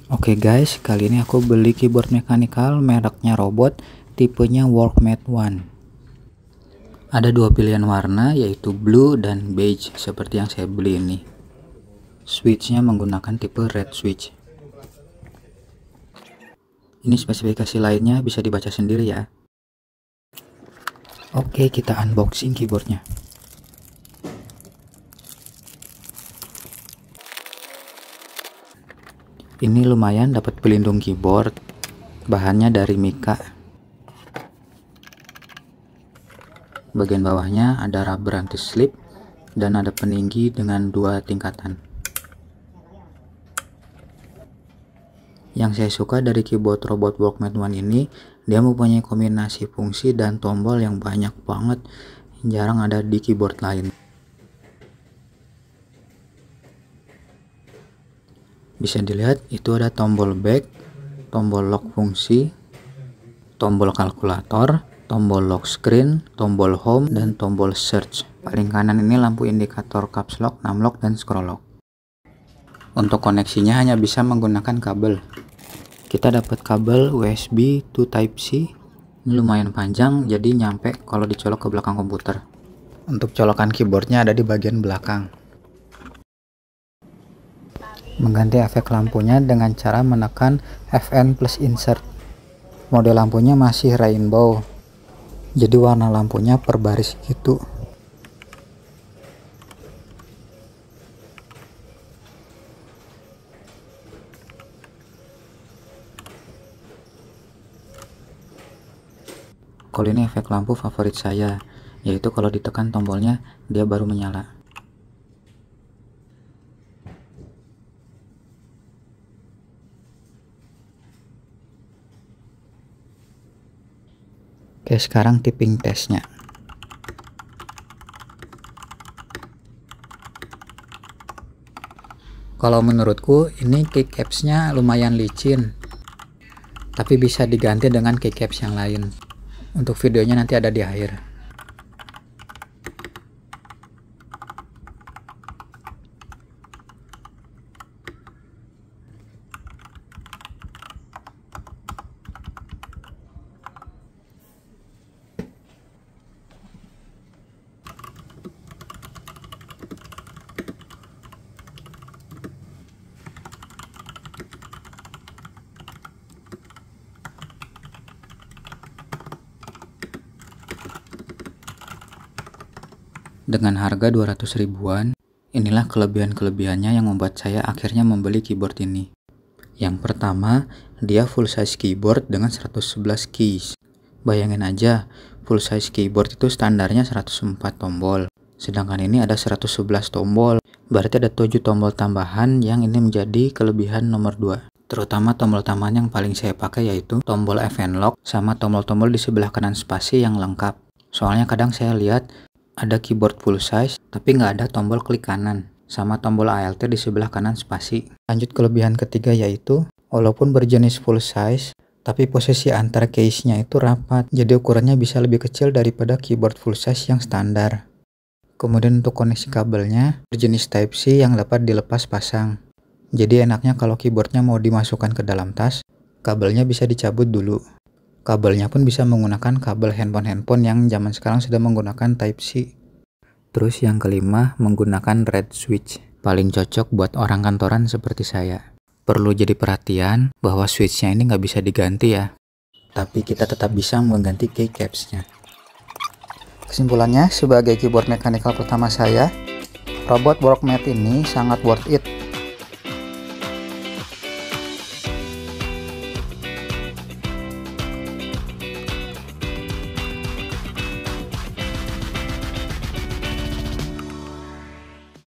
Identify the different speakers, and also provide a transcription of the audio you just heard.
Speaker 1: Oke guys, kali ini aku beli keyboard mechanical mereknya Robot, tipenya Workmate One. Ada dua pilihan warna, yaitu blue dan beige seperti yang saya beli ini. Switchnya menggunakan tipe red switch. Ini spesifikasi lainnya bisa dibaca sendiri ya. Oke, kita unboxing keyboardnya. Ini lumayan dapat pelindung keyboard. Bahannya dari mika. Bagian bawahnya ada rubber anti-slip dan ada peninggi dengan 2 tingkatan. Yang saya suka dari keyboard Robot Workmate One ini, dia mempunyai kombinasi fungsi dan tombol yang banyak banget, jarang ada di keyboard lain. Bisa dilihat itu ada tombol back, tombol lock fungsi, tombol kalkulator, tombol lock screen, tombol home, dan tombol search. Paling kanan ini lampu indikator caps lock, numlock, dan scroll lock. Untuk koneksinya hanya bisa menggunakan kabel. Kita dapat kabel USB to Type-C. Ini lumayan panjang, jadi nyampe kalau dicolok ke belakang komputer. Untuk colokan keyboardnya ada di bagian belakang. Mengganti efek lampunya dengan cara menekan FN plus insert. Mode lampunya masih rainbow, jadi warna lampunya per baris gitu. Kalau ini efek lampu favorit saya, yaitu kalau ditekan tombolnya dia baru menyala. Oke, sekarang tipping testnya. Kalau menurutku ini keycapsnya lumayan licin, tapi bisa diganti dengan keycaps yang lain. Untuk videonya nanti ada di akhir. Dengan harga 200 ribuan, inilah kelebihan-kelebihannya yang membuat saya akhirnya membeli keyboard ini. Yang pertama, dia full size keyboard dengan 111 keys. Bayangin aja, full size keyboard itu standarnya 104 tombol. Sedangkan ini ada 111 tombol, berarti ada 7 tombol tambahan yang ini menjadi kelebihan nomor 2. Terutama tombol tambahan yang paling saya pakai yaitu tombol FN lock sama tombol-tombol di sebelah kanan spasi yang lengkap. Soalnya kadang saya lihat ada keyboard full size tapi nggak ada tombol klik kanan sama tombol ALT di sebelah kanan spasi. Lanjut kelebihan ketiga yaitu walaupun berjenis full size tapi posisi antar case-nya itu rapat, jadi ukurannya bisa lebih kecil daripada keyboard full size yang standar. Kemudian untuk koneksi kabelnya berjenis Type-C yang dapat dilepas pasang. Jadi enaknya kalau keyboardnya mau dimasukkan ke dalam tas, kabelnya bisa dicabut dulu. Kabelnya pun bisa menggunakan kabel handphone yang zaman sekarang sudah menggunakan Type-C. Terus yang kelima, menggunakan red switch. Paling cocok buat orang kantoran seperti saya. Perlu jadi perhatian bahwa switchnya ini nggak bisa diganti ya. Tapi kita tetap bisa mengganti keycapsnya. Kesimpulannya, sebagai keyboard mechanical pertama saya, Robot Workmate ini sangat worth it